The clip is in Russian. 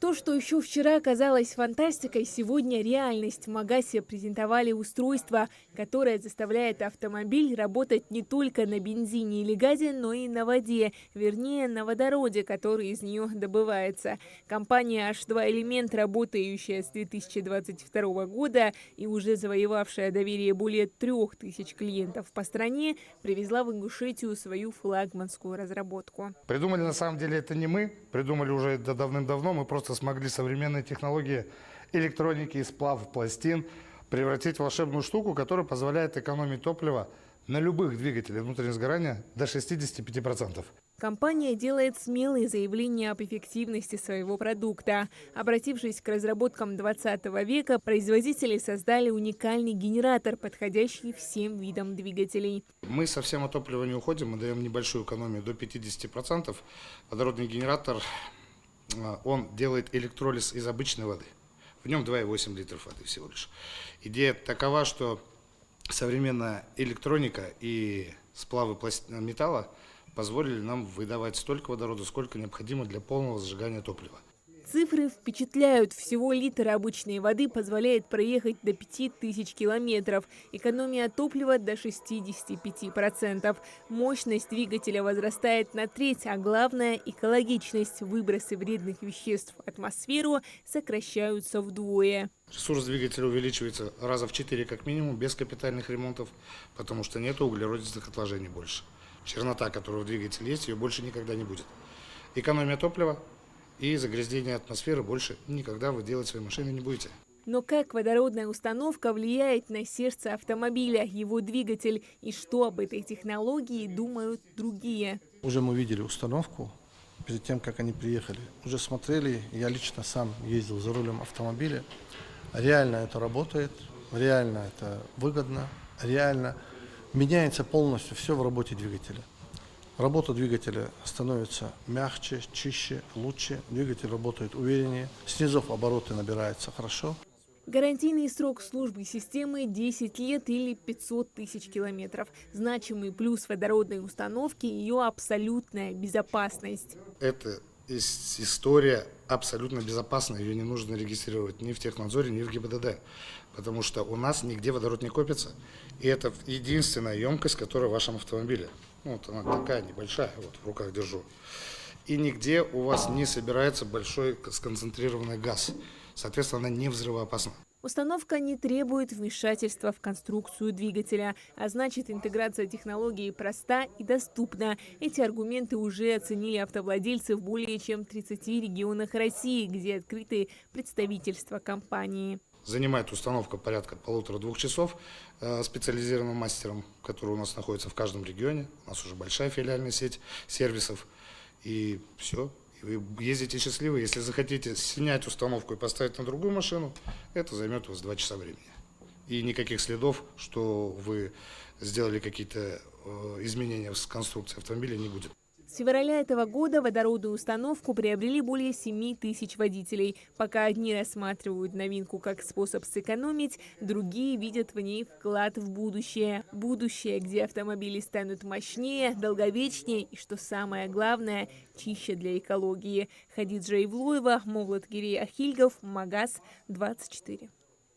То, что еще вчера казалось фантастикой, сегодня реальность. В Магасе презентовали устройство, которое заставляет автомобиль работать не только на бензине или газе, но и на воде, вернее, на водороде, который из нее добывается. Компания H2 Element, работающая с 2022 года и уже завоевавшая доверие более 3000 клиентов по стране, привезла в Ингушетию свою флагманскую разработку. Придумали на самом деле это не мы, придумали уже это давным-давно, мы просто смогли современные технологии электроники и сплав пластин превратить в волшебную штуку, которая позволяет экономить топливо на любых двигателях внутреннего сгорания до 65%. Компания делает смелые заявления об эффективности своего продукта. Обратившись к разработкам 20 века, производители создали уникальный генератор, подходящий всем видам двигателей. Мы совсем от топлива не уходим, мы даем небольшую экономию до 50%. Водородный генератор, он делает электролиз из обычной воды. В нем 2,8 литров воды всего лишь. Идея такова, что современная электроника и сплавы металла позволили нам выдавать столько водорода, сколько необходимо для полного сжигания топлива. Цифры впечатляют. Всего литр обычной воды позволяет проехать до 5000 километров. Экономия топлива до 65%. Мощность двигателя возрастает на треть, а главное – экологичность. Выбросы вредных веществ в атмосферу сокращаются вдвое. Ресурс двигателя увеличивается раза в 4 как минимум, без капитальных ремонтов, потому что нет углеродистых отложений больше. Чернота, которая в двигателе есть, ее больше никогда не будет. Экономия топлива и загрязнение атмосферы больше никогда вы делать своей машины не будете. Но как водородная установка влияет на сердце автомобиля, его двигатель, и что об этой технологии думают другие? Уже мы видели установку перед тем, как они приехали. Уже смотрели, я лично сам ездил за рулем автомобиля. Реально это работает, реально это выгодно, реально меняется полностью все в работе двигателя. Работа двигателя становится мягче, чище, лучше. Двигатель работает увереннее. Снизов обороты набираются хорошо. Гарантийный срок службы системы – 10 лет или 500 тысяч километров. Значимый плюс водородной установки – ее абсолютная безопасность. Это история абсолютно безопасная. Ее не нужно регистрировать ни в технадзоре, ни в ГИБДД. Потому что у нас нигде водород не копится. И это единственная емкость, которая в вашем автомобиле. Вот она такая небольшая, вот в руках держу. И нигде у вас не собирается большой сконцентрированный газ. Соответственно, она не взрывоопасна. Установка не требует вмешательства в конструкцию двигателя, а значит, интеграция технологии проста и доступна. Эти аргументы уже оценили автовладельцы в более чем 30 регионах России, где открыты представительства компании. Занимает установка порядка 1,5-2 часов специализированным мастером, который у нас находится в каждом регионе. У нас уже большая филиальная сеть сервисов. И все. И вы ездите счастливы. Если захотите снять установку и поставить на другую машину, это займет у вас 2 часа времени. И никаких следов, что вы сделали какие-то изменения в конструкции автомобиля, не будет. С февраля этого года водородную установку приобрели более 7000 водителей. Пока одни рассматривают новинку как способ сэкономить, другие видят в ней вклад в будущее. Будущее, где автомобили станут мощнее, долговечнее и, что самое главное, чище для экологии. Хадиджа Ивлоева, Мовлат Гирей Ахильгов, Магас, 24.